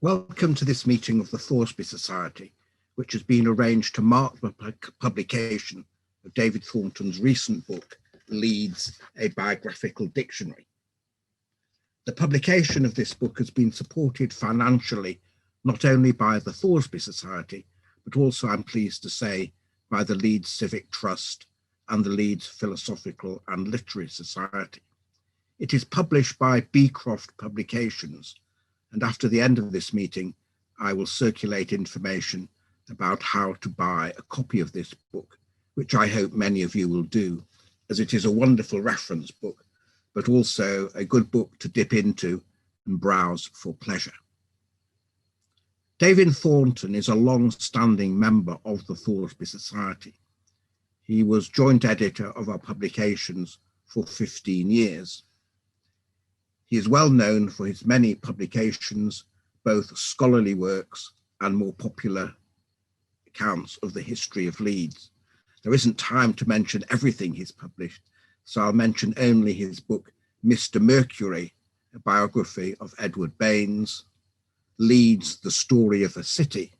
Welcome to this meeting of the Thorsby Society, which has been arranged to mark the publication of David Thornton's recent book, Leeds, a Biographical Dictionary. The publication of this book has been supported financially not only by the Thorsby Society, but also, I'm pleased to say, by the Leeds Civic Trust and the Leeds Philosophical and Literary Society. It is published by Beecroft Publications, and after the end of this meeting, I will circulate information about how to buy a copy of this book, which I hope many of you will do, as it is a wonderful reference book, but also a good book to dip into and browse for pleasure. David Thornton is a long-standing member of the Thorsby Society. He was joint editor of our publications for 15 years. He is well known for his many publications, both scholarly works and more popular accounts of the history of Leeds. There isn't time to mention everything he's published, so I'll mention only his book, Mr. Mercury, a biography of Edward Baines, Leeds, the Story of a City,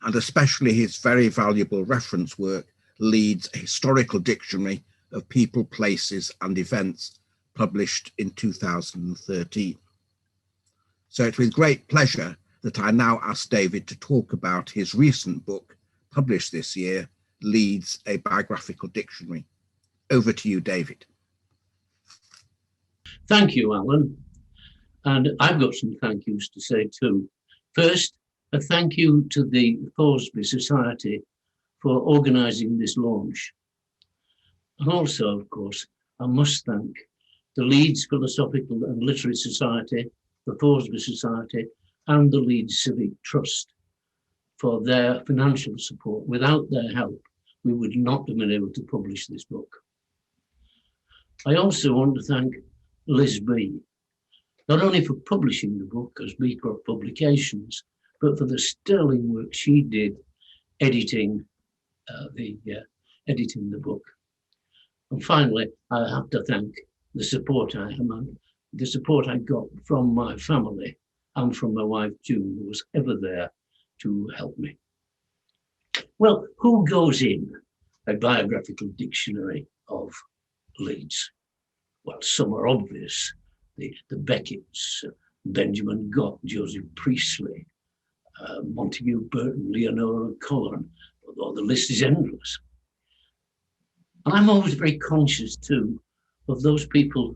and especially his very valuable reference work, Leeds, a Historical Dictionary of People, Places and Events, published in 2013. So it's with great pleasure that I now ask David to talk about his recent book, published this year, Leeds, a Biographical Dictionary. Over to you, David. Thank you, Alan. And I've got some thank yous to say too. First, a thank you to the Thorsby Society for organising this launch. And also, of course, I must thank the Leeds Philosophical and Literary Society, the Thorsby Society, and the Leeds Civic Trust for their financial support. Without their help, we would not have been able to publish this book. I also want to thank Liz B, not only for publishing the book as Beecroft Publications, but for the sterling work she did editing the book. And finally, I have to thank the support I got from my family and from my wife June, who was ever there to help me. Well, who goes in a biographical dictionary of Leeds? Well, some are obvious. The Becketts, Benjamin Gott, Joseph Priestley, Montague Burton, Leonora Cullen, although the list is endless. And I'm always very conscious too of those people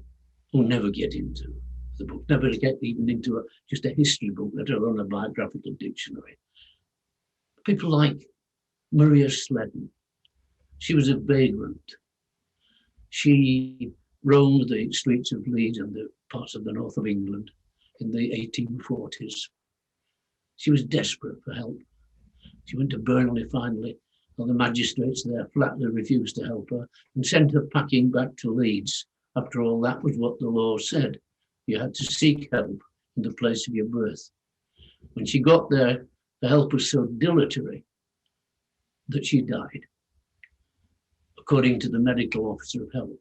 who never get into the book, never get even into just a history book, let alone a biographical dictionary. People like Maria Sledden. She was a vagrant. She roamed the streets of Leeds and the parts of the north of England in the 1840s. She was desperate for help. She went to Burnley finally, and the magistrates there flatly refused to help her and sent her packing back to Leeds. After all, that was what the law said. You had to seek help in the place of your birth. When she got there, the help was so dilatory that she died, according to the medical officer of health.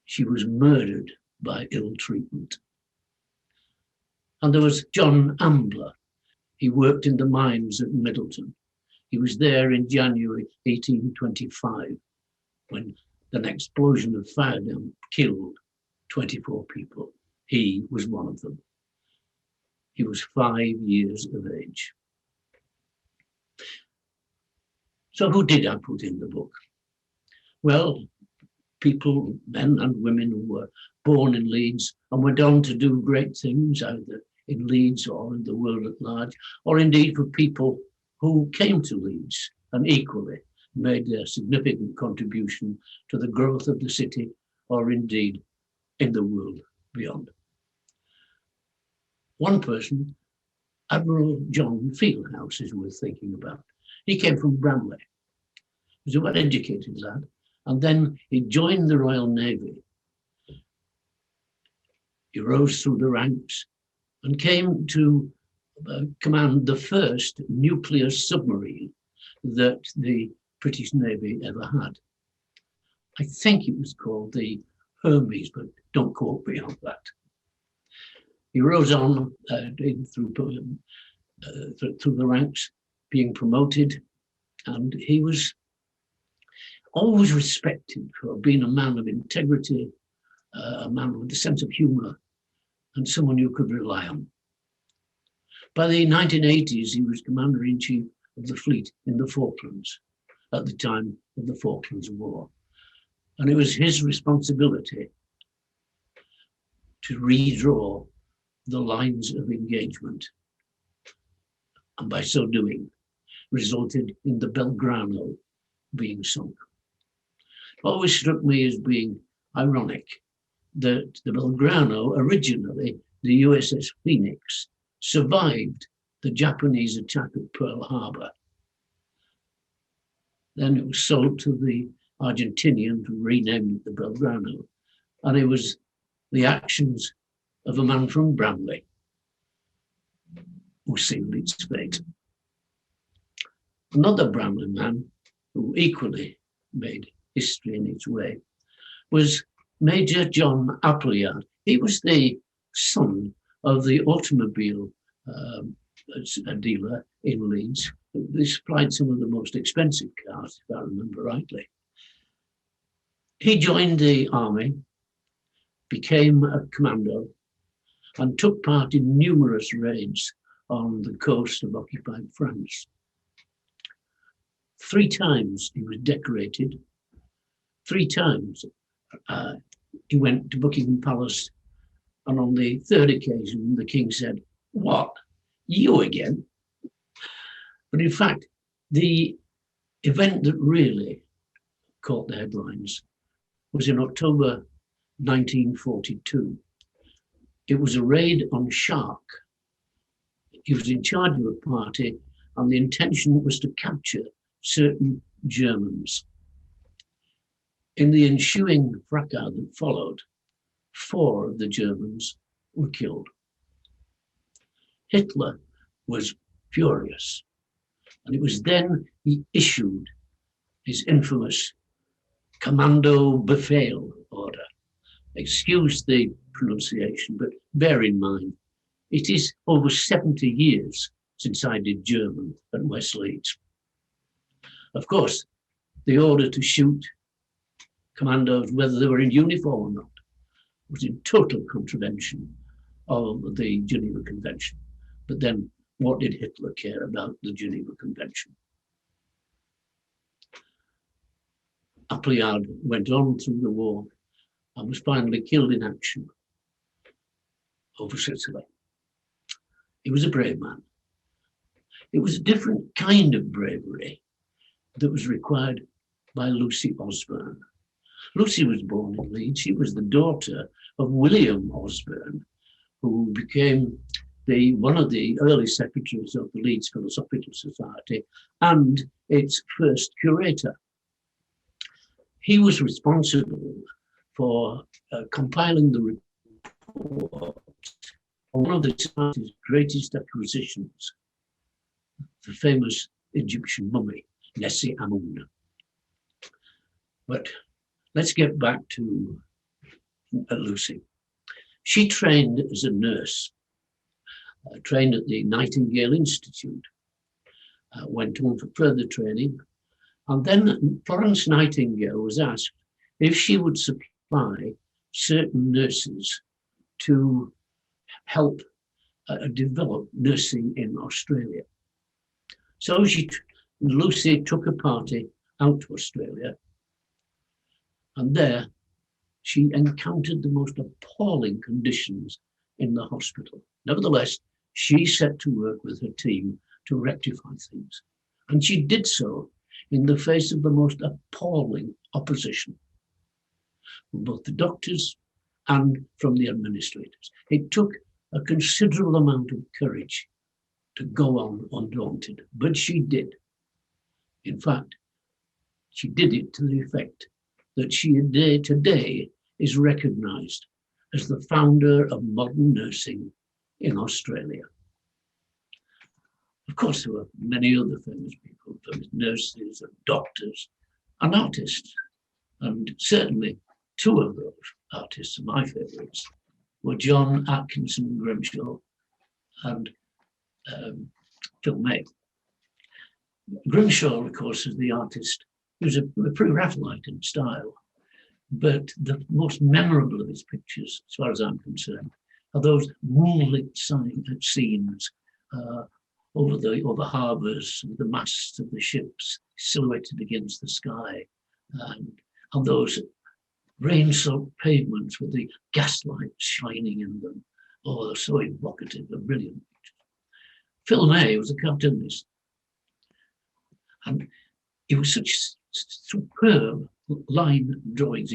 She was murdered by ill treatment. And there was John Ambler. He worked in the mines at Middleton. He was there in January 1825 when an explosion of fire damp killed 24 people. He was one of them. He was 5 years of age. So who did I put in the book? Well, people, men and women who were born in Leeds and went on to do great things either in Leeds or in the world at large, or indeed for people who came to Leeds and equally made a significant contribution to the growth of the city or indeed in the world beyond. One person, Admiral John Fieldhouse, is worth thinking about. He came from Bramley. He was a well-educated lad, and then he joined the Royal Navy. He rose through the ranks and came to command the first nuclear submarine that the British Navy ever had. I think it was called the Hermes, but don't quote me on that. He rose on through the ranks, being promoted, and he was always respected for being a man of integrity, a man with a sense of humour, and someone you could rely on. By the 1980s, he was Commander-in-Chief of the fleet in the Falklands at the time of the Falklands War. And it was his responsibility to redraw the lines of engagement. And by so doing, resulted in the Belgrano being sunk. It always struck me as being ironic that the Belgrano, originally the USS Phoenix, survived the Japanese attack at Pearl Harbor. Then it was sold to the Argentinians who renamed it the Belgrano. And it was the actions of a man from Bramley who sealed its fate. Another Bramley man who equally made history in its way was Major John Appleyard. He was the son of the automobile dealer in Leeds. They supplied some of the most expensive cars, if I remember rightly. He joined the army, became a commando, and took part in numerous raids on the coast of occupied France. 3 times he was decorated. 3 times he went to Buckingham Palace, and on the 3rd occasion, the king said, "What, you again?" But in fact, the event that really caught the headlines was in October 1942. It was a raid on Shark. He was in charge of a party, and the intention was to capture certain Germans. In the ensuing fracas that followed, 4 of the Germans were killed. Hitler was furious, and it was then he issued his infamous Commando Befehl order. Excuse the pronunciation, but bear in mind, it is over 70 years since I did German at West Leeds. Of course, the order to shoot commandos, whether they were in uniform or not, was in total contravention of the Geneva Convention. But then what did Hitler care about the Geneva Convention? Appleyard went on through the war and was finally killed in action over Sicily. He was a brave man. It was a different kind of bravery that was required by Lucy Osborne. Lucy was born in Leeds. She was the daughter of William Osborne, who became one of the early secretaries of the Leeds Philosophical Society and its first curator. He was responsible for compiling the report on one of the society's greatest acquisitions, the famous Egyptian mummy, Nessie Amun. But let's get back to Lucy. She trained as a nurse, trained at the Nightingale Institute, went on for further training, and then Florence Nightingale was asked if she would supply certain nurses to help develop nursing in Australia. So Lucy took a party out to Australia, and there she encountered the most appalling conditions in the hospital. Nevertheless, she set to work with her team to rectify things. And she did so in the face of the most appalling opposition from both the doctors and from the administrators. It took a considerable amount of courage to go on undaunted, but she did. In fact, she did it to the effect that she today is recognised as the founder of modern nursing in Australia. Of course, there were many other famous people, famous nurses and doctors and artists. And certainly 2 of those artists are my favourites, were John Atkinson Grimshaw and Phil May. Grimshaw, of course, is the artist. He was a pre-Raphaelite in style, but the most memorable of his pictures, as far as I'm concerned, are those moonlit scenes over the harbours, the masts of the ships silhouetted against the sky, and on those rain-soaked pavements with the gaslight shining in them. Oh, they're so evocative, they're brilliant. Phil May was a cartoonist, and it was such superb line drawings,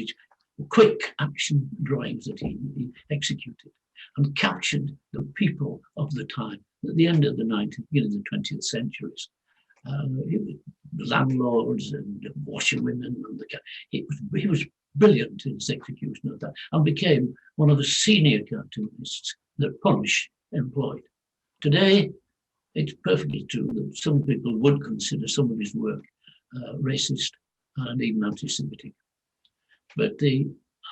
quick action drawings that he executed and captured the people of the time at the end of the 19th, beginning of the 20th centuries. The landlords and washerwomen, and he was brilliant in his execution of that, and became one of the senior cartoonists that Punch employed. Today, it's perfectly true that some people would consider some of his work racist and even anti-Semitic. But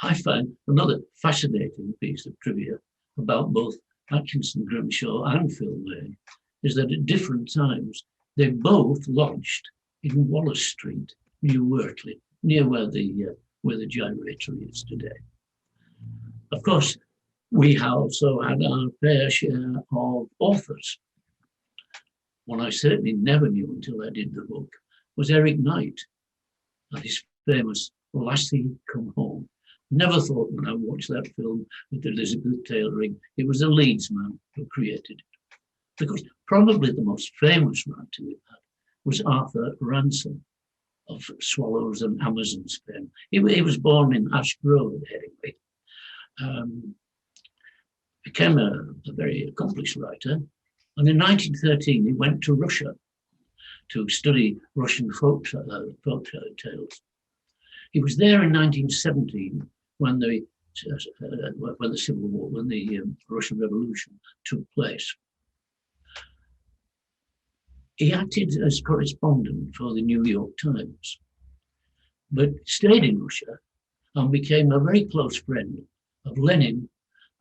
I find another fascinating piece of trivia about both Atkinson Grimshaw and Phil May is that at different times they both lodged in Wallace Street, New Wortley, near where the gyratory is today. Of course, we also had our fair share of authors. One I certainly never knew until I did the book was Eric Knight and his famous Lassie Come Home. Never thought when I watched that film with Elizabeth Tailoring, it was a Leeds man who created it. Because probably the most famous writer we had was Arthur Ransom of Swallows and Amazons fame. He was born in Ash Grove, anyway. Became a very accomplished writer. And in 1913, he went to Russia to study Russian folk tales. He was there in 1917 when the Civil War, when the Russian Revolution took place. He acted as correspondent for the New York Times, but stayed in Russia and became a very close friend of Lenin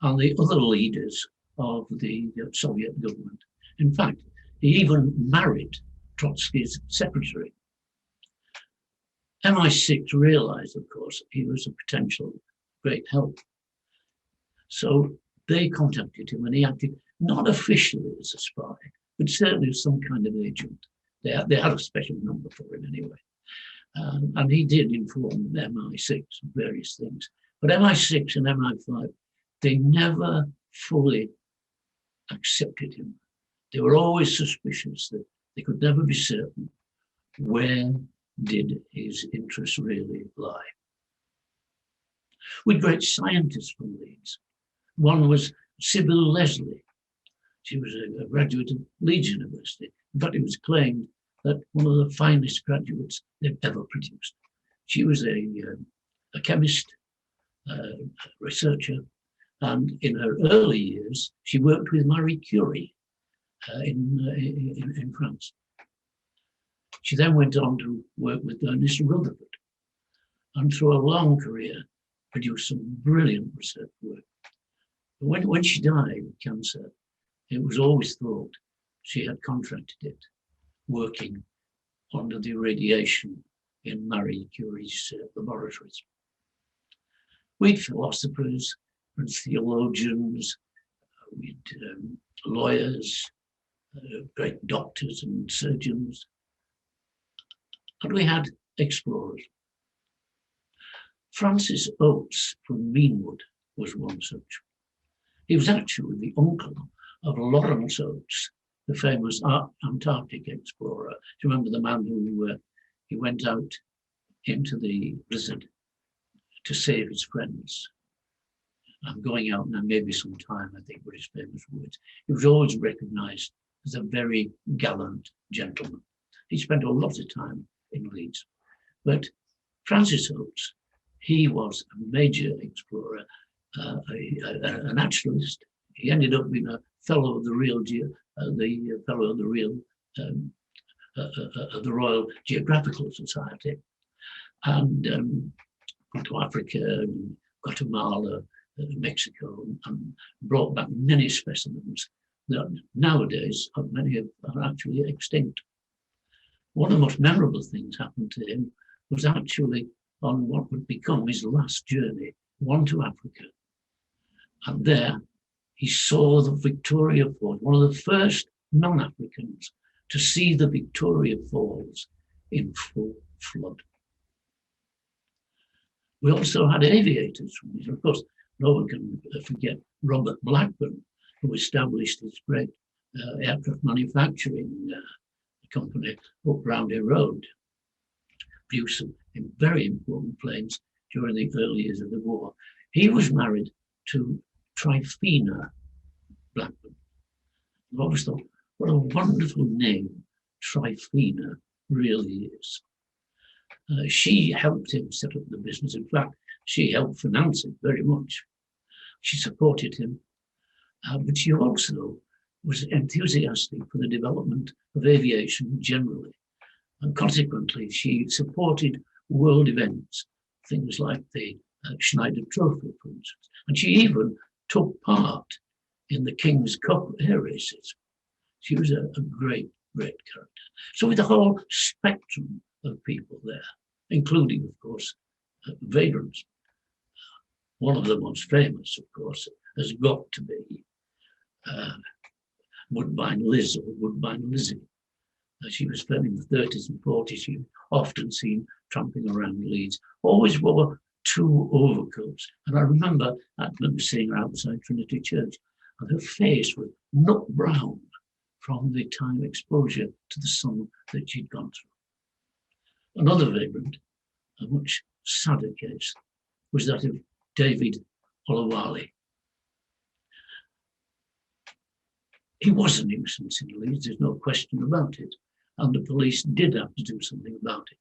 and the other leaders of the Soviet government. In fact, he even married Trotsky's secretary. MI6 realized, of course, he was a potential great help. So they contacted him and he acted not officially as a spy, but certainly as some kind of agent. They had a special number for him anyway. And he did inform MI6 of various things. But MI6 and MI5, they never fully accepted him. They were always suspicious that they could never be certain where did his interests really lie. We had great scientists from Leeds. One was Sibila Leslie. She was a graduate of Leeds University. In fact, it was claimed that one of the finest graduates they've ever produced. She was a chemist, researcher, and in her early years, she worked with Marie Curie in France. She then went on to work with Ernest Rutherford, and through a long career, produced some brilliant research work. But when she died of cancer, it was always thought she had contracted it, working under the irradiation in Marie Curie's laboratories. We had philosophers and theologians, we had lawyers, great doctors and surgeons, and we had explorers. Francis Oates from Meanwood was one such. He was actually the uncle of Lawrence Oates, the famous Antarctic explorer. Do you remember the man who he went out into the blizzard to save his friends? I'm going out now, maybe some time, I think, were his famous words. He was always recognized as a very gallant gentleman. He spent a lot of time in Leeds. But Francis Oates, he was a major explorer, a naturalist. He ended up being a fellow of the Royal Geographical Society, and went to Africa, and Guatemala, Mexico and brought back many specimens that nowadays many are actually extinct. One of the most memorable things happened to him was actually on what would become his last journey, one to Africa. And there he saw the Victoria Falls, one of the first non-Africans to see the Victoria Falls in full flood. We also had aviators from these. Of course, no one can forget Robert Blackburn, who established his great aircraft manufacturing company up Roundhay Road, produced some very important planes during the early years of the war. He was married to Tryphena Blackburn. I've always thought, what a wonderful name Tryphena really is. She helped him set up the business. In fact, she helped finance it very much. She supported him, but she also was enthusiastic for the development of aviation generally. And consequently, she supported world events, things like the Schneider Trophy, for instance. And she even took part in the King's Cup air races. She was a great, great character. So with the whole spectrum of people there, including, of course, vagrants. One of the most famous, of course, has got to be Woodbine Liz or Woodbine Lizzie. She was filmed in the 30s and 40s. She was often seen tramping around Leeds, always wore 2 overcoats. And I remember seeing her outside Trinity Church, and her face was nut brown from the time exposure to the sun that she'd gone through. Another vagrant, a much sadder case, was that of David Olawali. He was a nuisance in Leeds, there's no question about it, and the police did have to do something about it.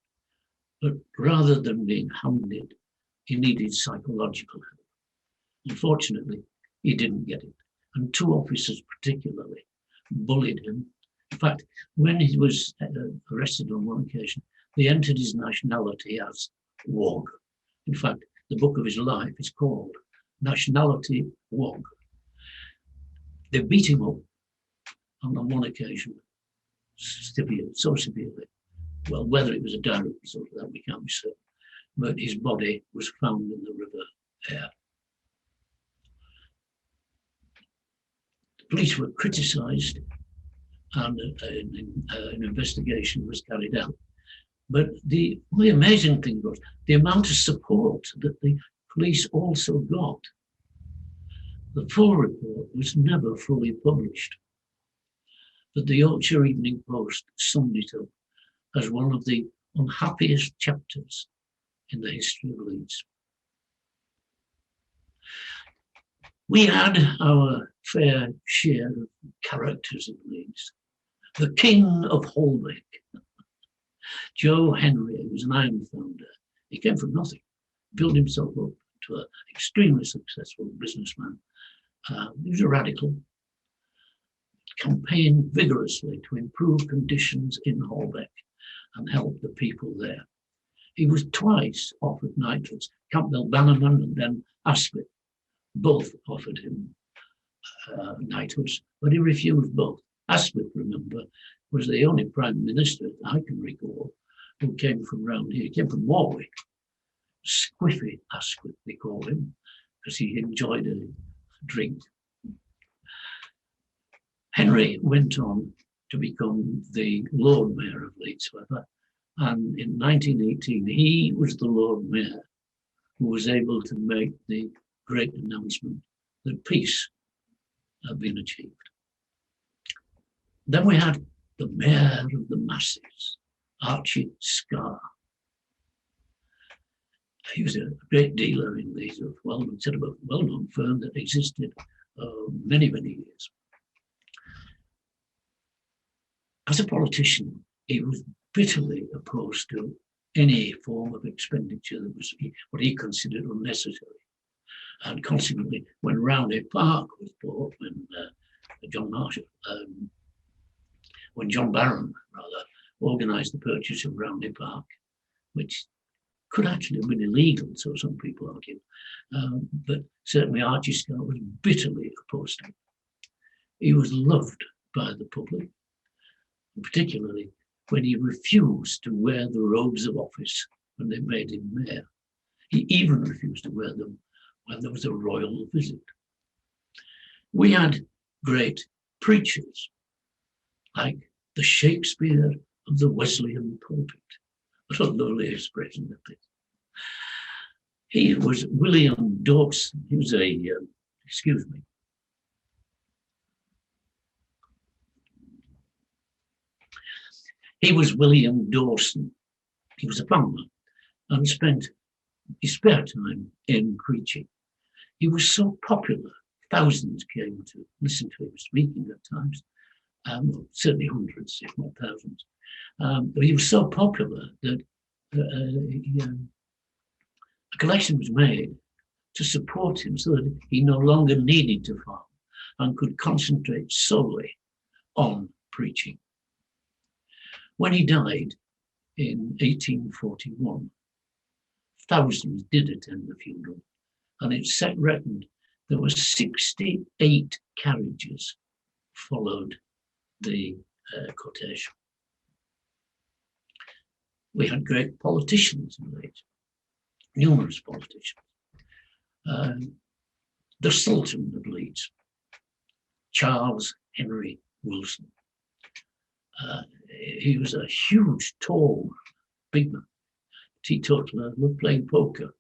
But rather than being hounded, he needed psychological help. Unfortunately, he didn't get it, and 2 officers particularly bullied him. In fact, when he was arrested on one occasion, they entered his nationality as Wog. In fact, the book of his life is called Nationality Wog. They beat him up, and on one occasion, so severely. Well, whether it was a direct result of that, we can't be certain. But his body was found in the River Aire. The police were criticised, and an investigation was carried out. But the amazing thing was the amount of support that the police also got. The full report was never fully published, but the Yorkshire Evening Post summed it up as one of the unhappiest chapters in the history of Leeds. We had our fair share of characters in Leeds. The King of Holdwright, Joe Henry, was an iron founder. He came from nothing, built himself up to an extremely successful businessman. He was a radical, campaigned vigorously to improve conditions in Holbeck and help the people there. He was twice offered knighthoods. Campbell Bannerman and then Asquith both offered him knighthoods, but he refused both. Asquith, remember, was the only prime minister I can recall who came from round here. He came from Warwick. Squiffy Asquith, they called him, because he enjoyed a drink. Henry went on to become the Lord Mayor of Leeds, however, and in 1918 he was the Lord Mayor who was able to make the great announcement that peace had been achieved. Then we had the Mayor of the Masses, Archie Scar. He was a great dealer in these set up a well-known firm that existed many, many years. As a politician, he was bitterly opposed to any form of expenditure that was what he considered unnecessary. And consequently, when Roundhay Park was bought, when John Barron, organised the purchase of Roundhay Park, which could actually have been illegal, so some people argue. But certainly Archie Scott was bitterly opposed to it. He was loved by the public, particularly when he refused to wear the robes of office when they made him mayor. He even refused to wear them when there was a royal visit. We had great preachers, like the Shakespeare of the Wesleyan pulpit. What a lovely expression that is. He was William Dawson. He was He was William Dawson. He was a farmer and spent his spare time in preaching. He was so popular, thousands came to listen to him speaking at times, certainly hundreds, if not thousands. But he was so popular that a collection was made to support him so that he no longer needed to farm and could concentrate solely on preaching. When he died in 1841, thousands did attend the funeral, and it set record. There were 68 carriages followed the quotation. We had great politicians in Leeds, numerous politicians. The Sultan of Leeds, Charles Henry Wilson. He was a huge, tall, big man, teetotaler, loved playing poker.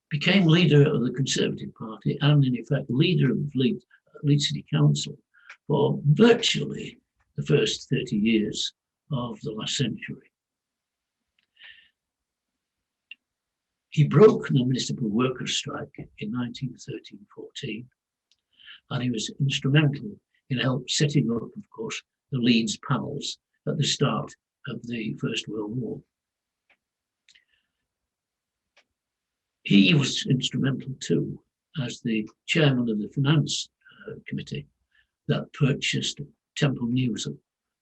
Became leader of the Conservative Party and, in effect, leader of Leeds City Council for virtually the first 30 years of the last century. He broke the municipal workers' strike in 1913-14, and he was instrumental in help setting up, of course, the Leeds panels at the start of the First World War. He was instrumental too as the chairman of the finance committee that purchased Temple Museum,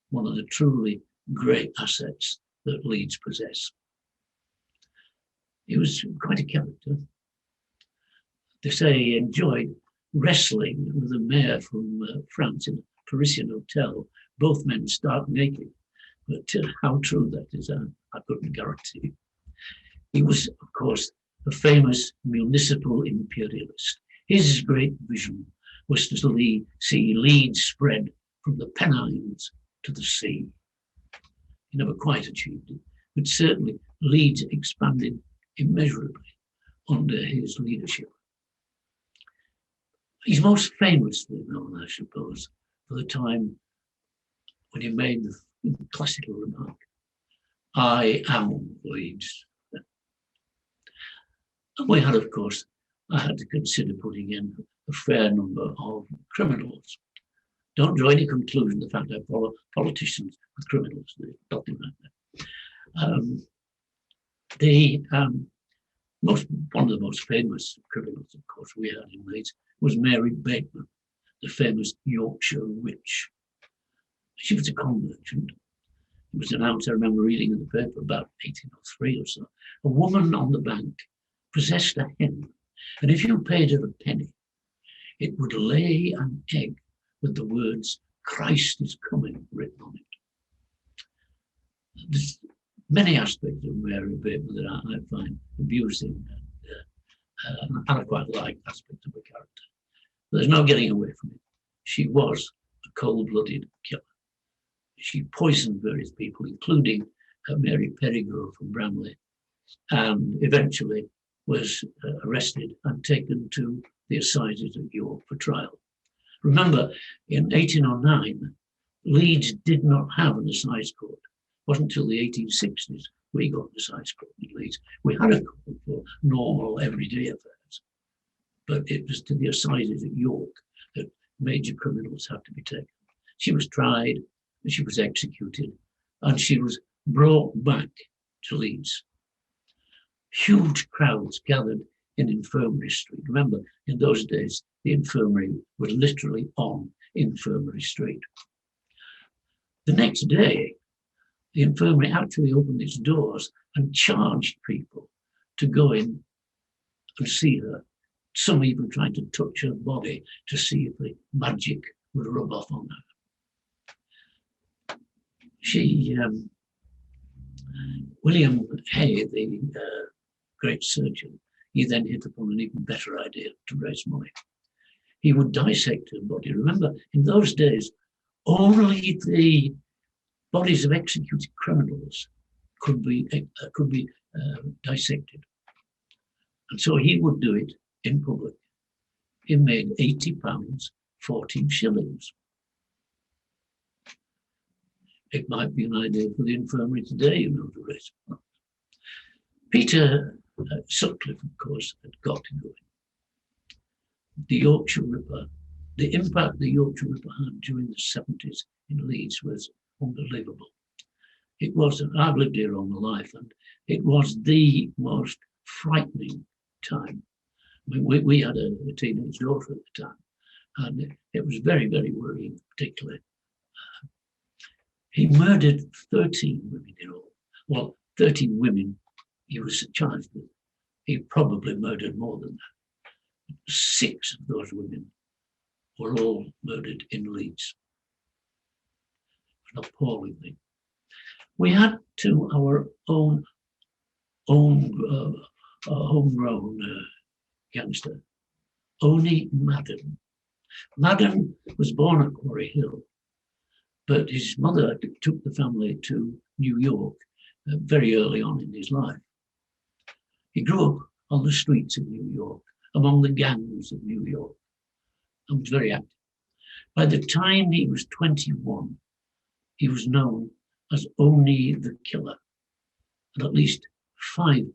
one of the truly great assets that Leeds possess. He was quite a character. They say he enjoyed wrestling with a mayor from France in a Parisian hotel, both men stark naked. But how true that is, I couldn't guarantee. He was, of course, a famous municipal imperialist. His great vision was to see Leeds spread from the Pennines to the sea. He never quite achieved it, but certainly Leeds expanded immeasurably under his leadership. He's most famously known, I suppose, for the time when he made the classical remark, "I am Leeds." And we had, of course, I had to consider putting in a fair number of criminals. Don't draw any conclusion the fact I follow politicians with criminals. There's nothing like that. One of the most famous criminals, of course, we had in Leeds was Mary Bateman, the famous Yorkshire witch. She was a con merchant. It was announced, I remember reading in the paper about 1803 or so, a woman on the bank possessed a hen, and if you paid her a penny, it would lay an egg with the words, "Christ is coming," written on it. There's many aspects of Mary Bateman that I find amusing, and I quite like aspects of her character. But there's no getting away from it. She was a cold-blooded killer. She poisoned various people, including Mary Perigo from Bramley, and eventually was arrested and taken to the assizes at York for trial. Remember, in 1809, Leeds did not have an assize court. It wasn't until the 1860s we got an assize court in Leeds. We had a court for normal, everyday affairs, but it was to the assizes at York that major criminals had to be taken. She was tried, and she was executed, and she was brought back to Leeds. Huge crowds gathered in Infirmary Street. Remember, in those days, the infirmary was literally on Infirmary Street. The next day, the infirmary actually opened its doors and charged people to go in and see her. Some even tried to touch her body to see if the magic would rub off on her. William Hay, the great surgeon, he then hit upon an even better idea to raise money. He would dissect her body. Remember, in those days, only the bodies of executed criminals could be dissected. And so he would do it in public. He made £80, 14 shillings. It might be an idea for the infirmary today, to raise money. Peter Sutcliffe, of course, had got to go in. The Yorkshire River, the impact the Yorkshire River had during the 70s in Leeds was unbelievable. It was, I've lived here all my life, and it was the most frightening time. I mean, we had a teenage daughter at the time, and it was very, very worrying, particularly. He murdered 13 women in all. Well, 13 women he was charged with. He probably murdered more than that. 6 of those women were all murdered in Leeds. An appalling thing. We had to our own homegrown youngster, Oni Madden. Madden was born at Quarry Hill, but his mother took the family to New York very early on in his life. He grew up on the streets of New York, among the gangs of New York, and was very active. By the time he was 21, he was known as Oni the Killer, and at least 5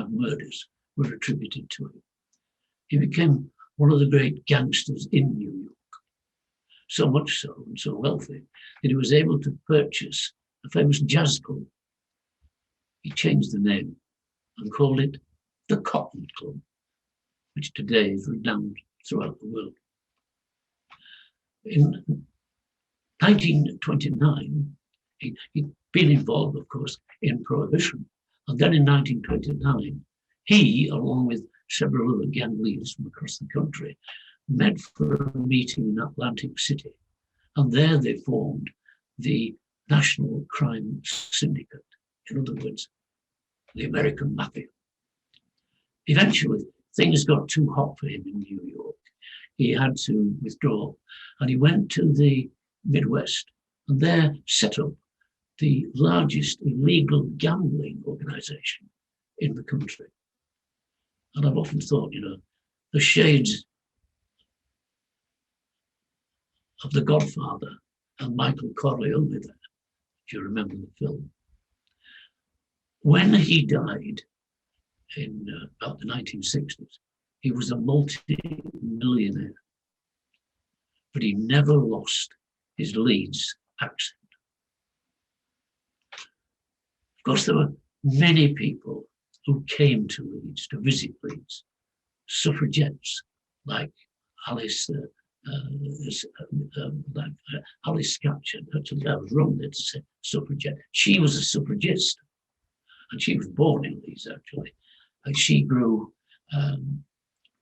murders were attributed to him. He became one of the great gangsters in New York, so much so and so wealthy that he was able to purchase a famous jazz club. He changed the name and called it the Cotton Club, which today is renowned throughout the world. In 1929, he'd been involved, of course, in Prohibition. And then in 1929, he, along with several other gang leaders from across the country, met for a meeting in Atlantic City. And there they formed the National Crime Syndicate. In other words, the American Mafia. Eventually, things got too hot for him in New York. He had to withdraw, and he went to the Midwest and there set up the largest illegal gambling organization in the country. And I've often thought, the shades of The Godfather and Michael Corleone there, if you remember the film. When he died in about the 1960s, he was a multi-millionaire, but he never lost his Leeds accent. Of course, there were many people who came to Leeds, to visit Leeds. Suffragettes like Alice Scatcherd. Actually, I was wrong there to say suffragette. She was a suffragist, and she was born in Leeds, actually. And she grew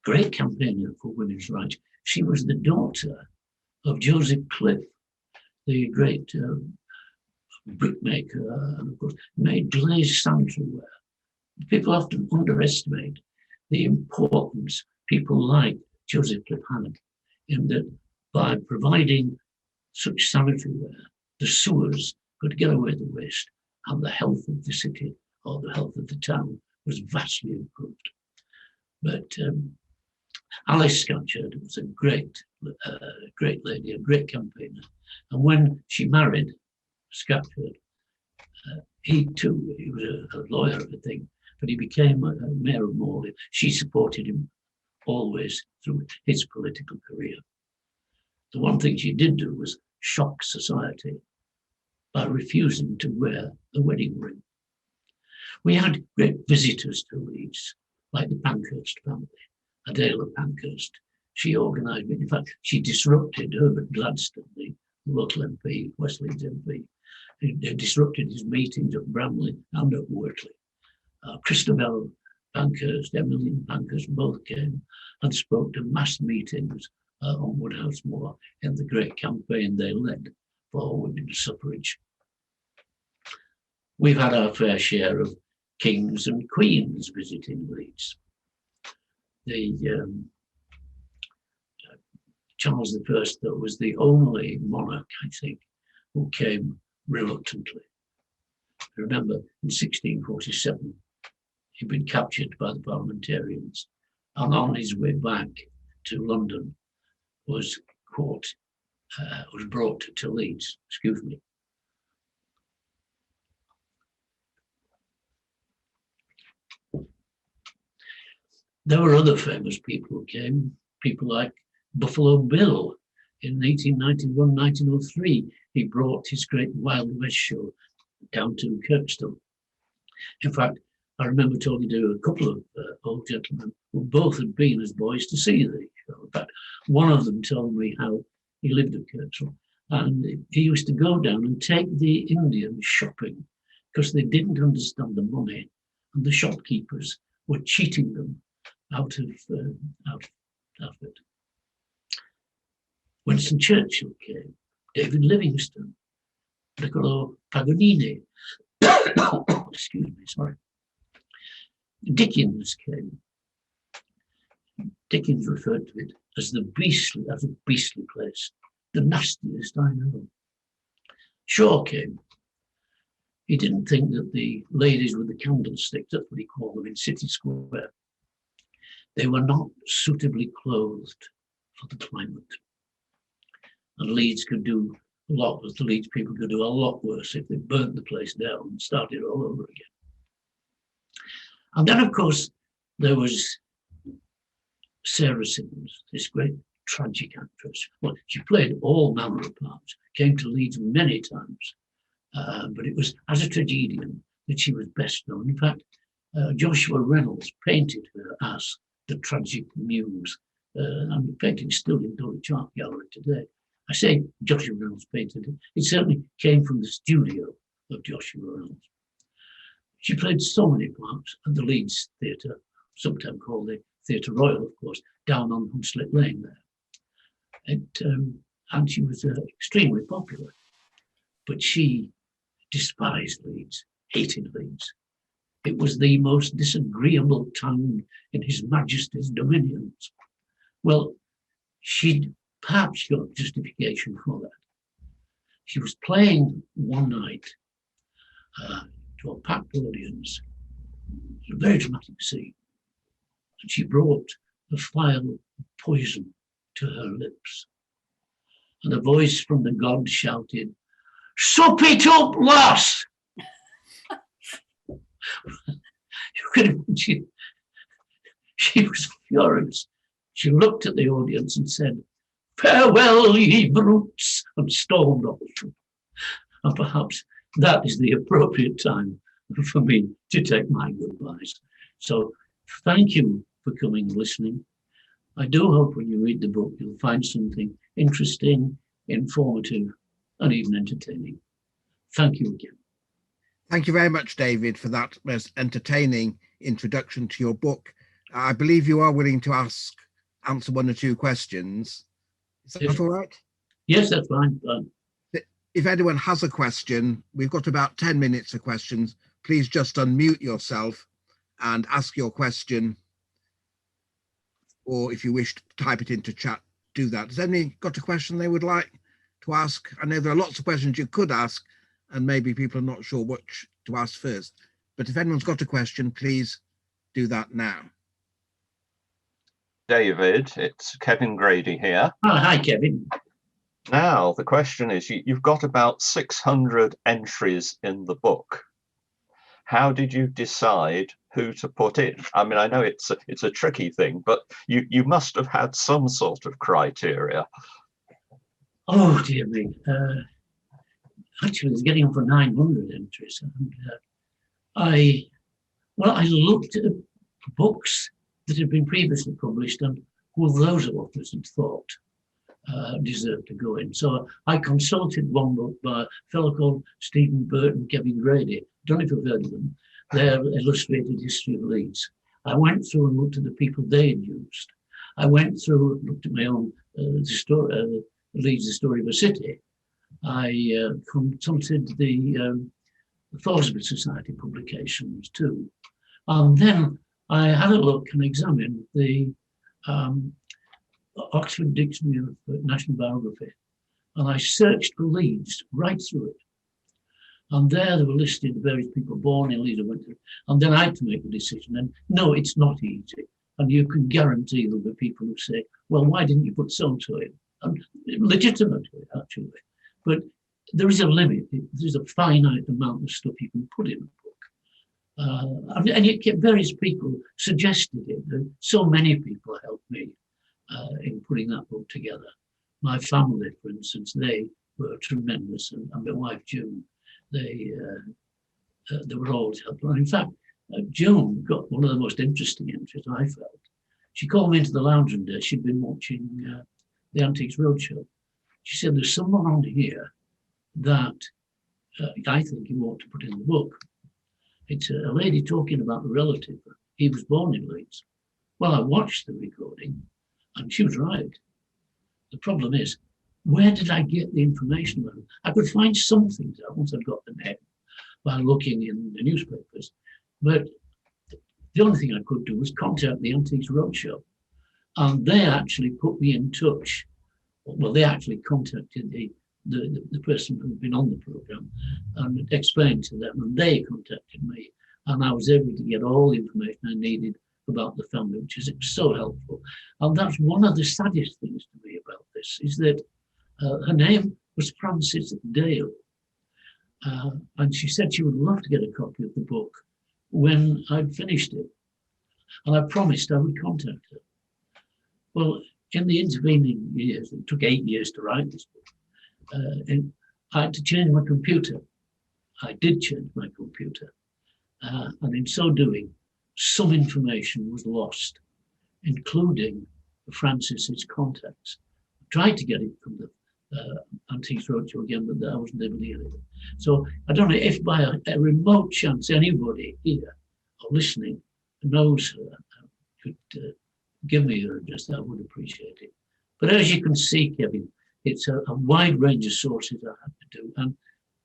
great campaigner for women's rights. She was the daughter of Joseph Cliff, the great brickmaker, and of course made glazed sanitary. People often underestimate the importance people like Joseph Cliff had in that by providing such sanitary ware, the sewers could get away the waste, and the health of the city or the health of the town was vastly improved. But Alice Scatcherd was a great lady, a great campaigner. And when she married Scatcherd, he was a lawyer, I think, but he became a mayor of Morley. She supported him always through his political career. The one thing she did do was shock society by refusing to wear a wedding ring. We had great visitors to Leeds, like the Pankhurst family, Adela Pankhurst. She organised, in fact, she disrupted Herbert Gladstone, the local MP, West Leeds MP, They disrupted his meetings at Bramley and at Wortley. Christabel bankers, Emmeline bankers both came and spoke to mass meetings on Woodhouse Moor in the great campaign they led for women's suffrage. We've had our fair share of kings and queens visiting Leeds. Charles I, though, was the only monarch, I think, who came reluctantly. I remember in 1647, he'd been captured by the parliamentarians, and on his way back to London was brought to Leeds. Excuse me. There were other famous people who came, people like Buffalo Bill. In 1891, 1903, he brought his great Wild West show down to Kirkstone. In fact, I remember talking to a couple of old gentlemen who both had been as boys to see the show. In fact, one of them told me how he lived at Kirkstone, and he used to go down and take the Indians shopping because they didn't understand the money, and the shopkeepers were cheating them out of it. Winston Churchill came, David Livingstone, Niccolo Paganini, excuse me, sorry. Dickens came. Dickens referred to it as a beastly place, the nastiest I know. Shaw came. He didn't think that the ladies with the candlesticks, that's what he called them in City Square, they were not suitably clothed for the climate. And Leeds could do a lot, the Leeds people could do a lot worse if they burnt the place down and started all over again. And then, of course, there was Sarah Simmons, this great tragic actress. Well, she played all manner of parts, came to Leeds many times, but it was as a tragedian that she was best known. In fact, Joshua Reynolds painted her as the tragic muse, and the painting is still in Dulwich Art Gallery today. I say Joshua Reynolds painted it. It certainly came from the studio of Joshua Reynolds. She played so many parts at the Leeds Theatre, sometimes called the Theatre Royal, of course, down on Hunslet Lane there. And she was extremely popular. But she despised Leeds, hated Leeds. It was the most disagreeable town in His Majesty's dominions. Well, she'd perhaps got justification for that. She was playing one night to a packed audience. It was a very dramatic scene. And she brought a phial of poison to her lips. And a voice from the god shouted, "Sup it up, lass!" You could imagine. She was furious. She looked at the audience and said, "Farewell, ye brutes," and stormed off. And perhaps that is the appropriate time for me to take my goodbyes. So thank you for coming and listening. I do hope when you read the book, you'll find something interesting, informative, and even entertaining. Thank you again. Thank you very much, David, for that most entertaining introduction to your book. I believe you are willing to answer one or two questions. Is that all right? Yes, that's fine. If anyone has a question, we've got about 10 minutes of questions. Please just unmute yourself and ask your question. Or if you wish to type it into chat, do that. Has anyone got a question they would like to ask? I know there are lots of questions you could ask, and maybe people are not sure which to ask first. But if anyone's got a question, please do that now. David, it's Kevin Grady here. Oh, hi, Kevin. Now, the question is, you've got about 600 entries in the book. How did you decide who to put in? I mean, I know it's a tricky thing, but you must have had some sort of criteria. Oh, dear me. Actually, it's getting on for 900 entries. And, I looked at books that had been previously published and who those authors had thought deserved to go in. So I consulted one book by a fellow called Stephen Burt and Kevin Grady. Don't know if you've heard of them. Their Illustrated History of Leeds. I went through and looked at the people they had used. I went through and looked at my own Leeds, The Story of a City. I consulted the Thorsby Society publications too. And then I had a look and examined the Oxford Dictionary of National Biography. And I searched for Leeds right through it. And there they were listed various people born in Leeds. And then I had to make a decision. And no, it's not easy. And you can guarantee there'll be people who say, well, why didn't you put so-and-so in? And legitimately, actually. But there is a limit. There's a finite amount of stuff you can put in a book. And yet various people suggested it. And so many people helped me in putting that book together. My family, for instance, they were tremendous. And my wife, June, they were always helpful. And in fact, Joan got one of the most interesting entries I felt. She called me into the lounge one day. She'd been watching the Antiques Roadshow. She said, there's someone on here that I think you ought to put in the book. It's a lady talking about a relative. He was born in Leeds. Well, I watched the recording and she was right. The problem is, where did I get the information about it? I could find some things out once I'd got the name by looking in the newspapers. But the only thing I could do was contact the Antiques Roadshow. And they actually put me in touch. Well, they actually contacted the person who'd been on the programme and explained to them, and they contacted me. And I was able to get all the information I needed about the family, which is so helpful. And that's one of the saddest things to me about this, is that her name was Frances Dale. And she said she would love to get a copy of the book when I'd finished it. And I promised I would contact her. Well, in the intervening years, it took 8 years to write this book, and I had to change my computer. I did change my computer. And in so doing, some information was lost, including Frances's contacts. I tried to get it from the Antiques Roadshow again, but I wasn't able to get it. So I don't know if by a remote chance anybody here or listening knows her, could give me her address, I would appreciate it. But as you can see, Kevin, it's a wide range of sources I have to do. And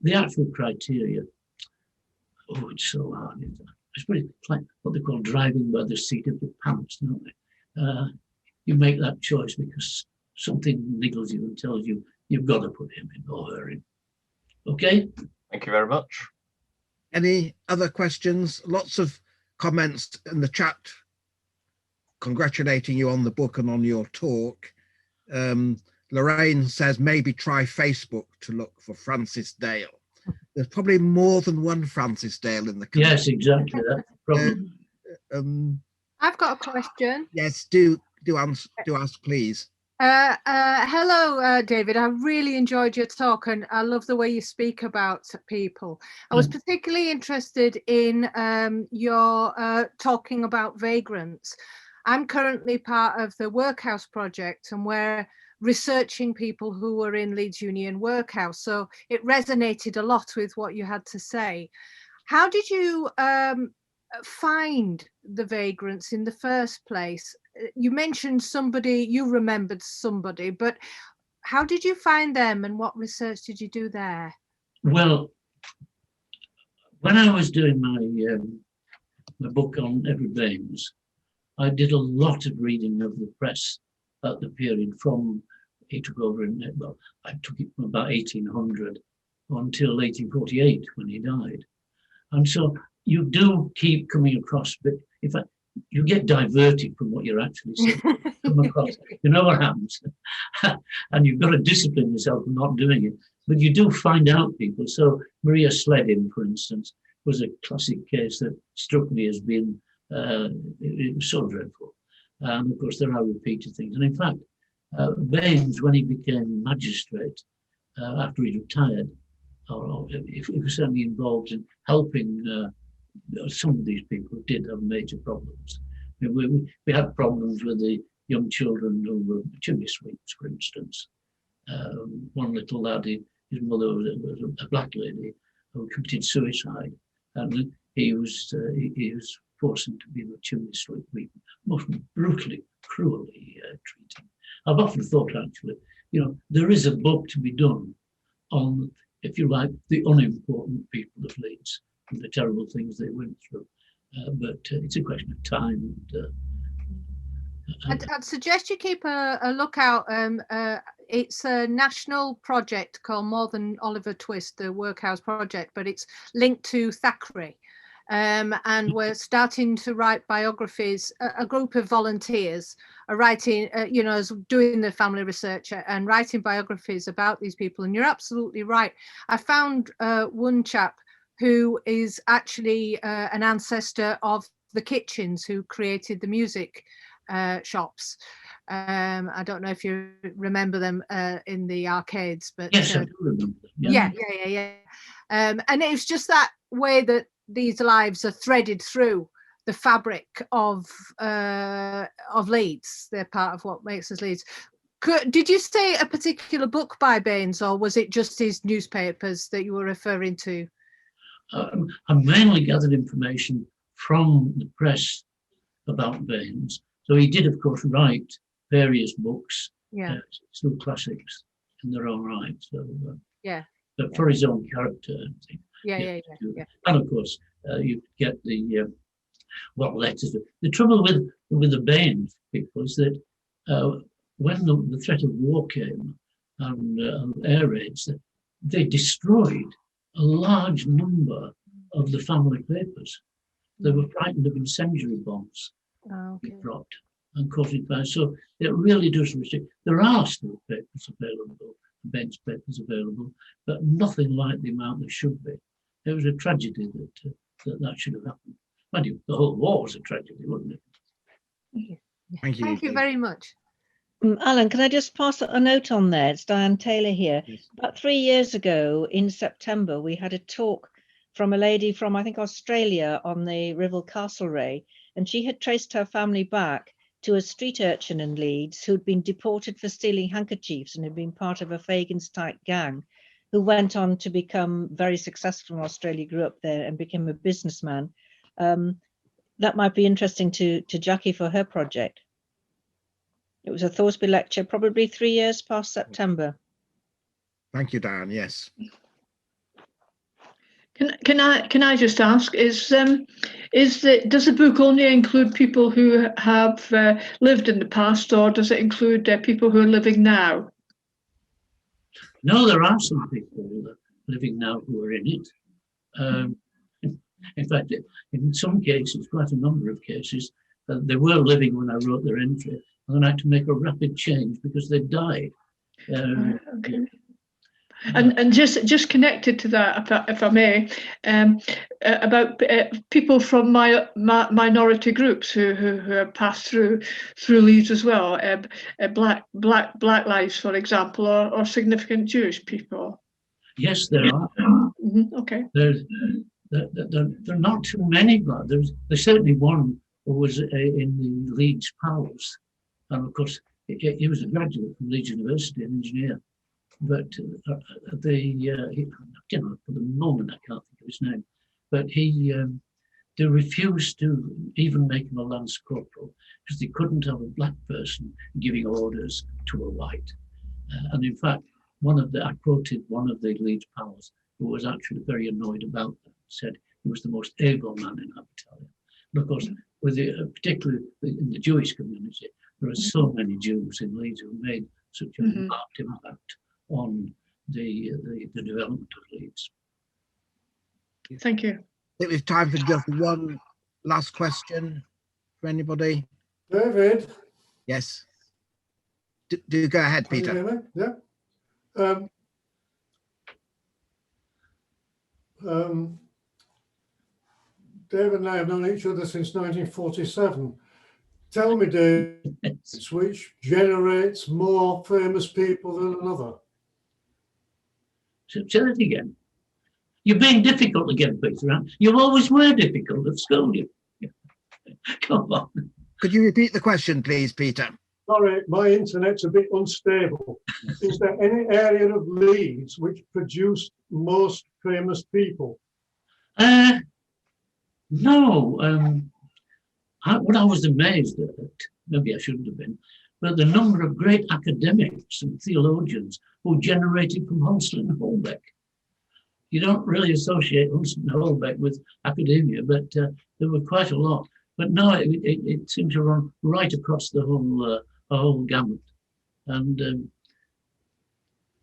the actual criteria, oh, it's so hard. It's like what they call driving by the seat of your pants, don't they? You make that choice because something niggles you and tells you you've got to put him in or her in. Okay? Thank you very much. Any other questions? Lots of comments in the chat congratulating you on the book and on your talk. Lorraine says maybe try Facebook to look for Frances Dale. There's probably more than one Frances Dale in the country. Yes, exactly. That's the problem. I've got a question. Yes, do ask, please. Hello, David. I really enjoyed your talk and I love the way you speak about people. I was particularly interested in your talking about vagrants. I'm currently part of the Workhouse project and we're researching people who were in Leeds Union Workhouse. So it resonated a lot with what you had to say. How did you find the vagrants in the first place? You mentioned somebody, you remembered somebody, but how did you find them and what research did you do there? Well, when I was doing my book on Edward Baines, I did a lot of reading of the press at the period from he took over in, well, I took it from about 1800 until 1848 when he died. And so you do keep coming across, but if you get diverted from what you're actually saying, come across, you know what happens. And you've got to discipline yourself for not doing it. But you do find out people. So Maria Sledin, for instance, was a classic case that struck me as being, it was so dreadful. And of course, there are repeated things. And in fact, Baines, when he became magistrate, after he retired, or if he was certainly involved in helping some of these people who did have major problems. We had problems with the young children who were chimney sweeps, for instance. One little laddie, his mother was a black lady who committed suicide, and he was forced to be a chimney sweep, most brutally, cruelly treated. I've often thought, actually, there is a book to be done on, if you like, the unimportant people of Leeds and the terrible things they went through. But it's a question of time. I'd suggest you keep a lookout. It's a national project called More Than Oliver Twist, the Workhouse Project, but it's linked to Thackeray. And we're starting to write biographies. A group of volunteers are writing, doing the family research and writing biographies about these people. And you're absolutely right. I found one chap who is actually an ancestor of the Kitchens, who created the music shops. I don't know if you remember them in the arcades, but yes, I do remember. Yeah. And it was just that way that these lives are threaded through the fabric of Leeds. They're part of what makes us Leeds. Did you say a particular book by Baines, or was it just his newspapers that you were referring to? I mainly gathered information from the press about Baines. So he did, of course, write various books, still classics in their own right. So but for his own character, I think. Yeah. And of course, you get the what letters. The trouble with the Baines people is that when the threat of war came and air raids, they destroyed a large number of the family papers. They were frightened of incendiary bombs dropped and causing fire. So it really does restrict. There are still papers available, Baines papers available, but nothing like the amount there should be. It was a tragedy that should have happened. Mind you, the whole war was a tragedy, wasn't it? Thank you. Thank you very much. Alan, can I just pass a note on there? It's Diane Taylor here. Yes. About 3 years ago in September, we had a talk from a lady from, I think, Australia on the River Castlereagh, and she had traced her family back to a street urchin in Leeds who'd been deported for stealing handkerchiefs and had been part of a Fagans-type gang, who went on to become very successful in Australia, grew up there and became a businessman. That might be interesting to Jackie for her project. It was a Thorsby lecture, probably 3 years past September. Thank you, Diane. Yes. Can I just ask, does the book only include people who have lived in the past, or does it include people who are living now? No, there are some people living now who are in it. In fact, in some cases, quite a number of cases, they were living when I wrote their entry, and then I had to make a rapid change because they died. Okay. And just connected to that, if I may, about people from minority groups who have passed through Leeds as well, black lives, for example, or significant Jewish people. Yes, there are. Okay. There are not too many, but there's certainly one who was in the Leeds Palace, and of course he was a graduate from Leeds University, an engineer. But for the moment I can't think of his name. But they refused to even make him a lance corporal because they couldn't have a black person giving orders to a white. And in fact, I quoted one of the Leeds Powers who was actually very annoyed about that. Said he was the most able man in our battalion. And of course, particularly in the Jewish community, there are so many Jews in Leeds who made such a marked impact on the development of Leeds. Thank you. I think we've time for just one last question for anybody. David? Yes. Do go ahead, Peter. Can you hear me? Yeah. David and I have known each other since 1947. Tell me, David, which generates more famous people than another? Say that again. You're being difficult again, Peter. You always were difficult at school. Come on. Could you repeat the question, please, Peter? Sorry, my internet's a bit unstable. Is there any area of Leeds which produced most famous people? No. What I was amazed at, maybe I shouldn't have been, but the number of great academics and theologians who generated from Hunslet and Holbeck. You don't really associate Hunslet and Holbeck with academia, but there were quite a lot. But no, it seemed to run right across the whole gamut. And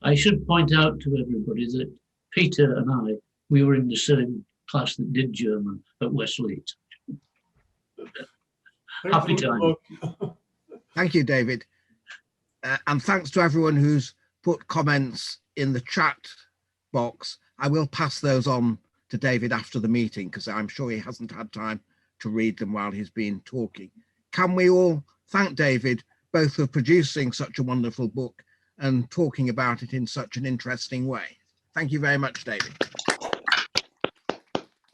I should point out to everybody that Peter and I, we were in the same class that did German at West Leeds. Happy time. Thank you, David. And thanks to everyone who's put comments in the chat box. I will pass those on to David after the meeting because I'm sure he hasn't had time to read them while he's been talking. Can we all thank David both for producing such a wonderful book and talking about it in such an interesting way? Thank you very much, David.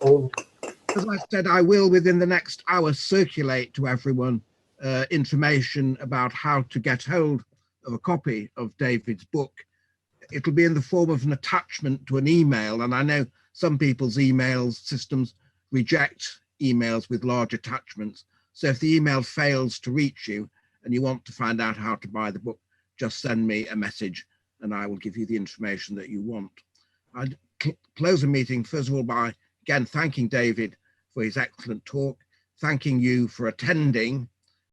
As I said, I will within the next hour circulate to everyone information about how to get hold of a copy of David's book. It'll be in the form of an attachment to an email, and I know some people's email systems reject emails with large attachments. So if the email fails to reach you and you want to find out how to buy the book, just send me a message and I will give you the information that you want. I'd close the meeting first of all by again thanking David for his excellent talk, thanking you for attending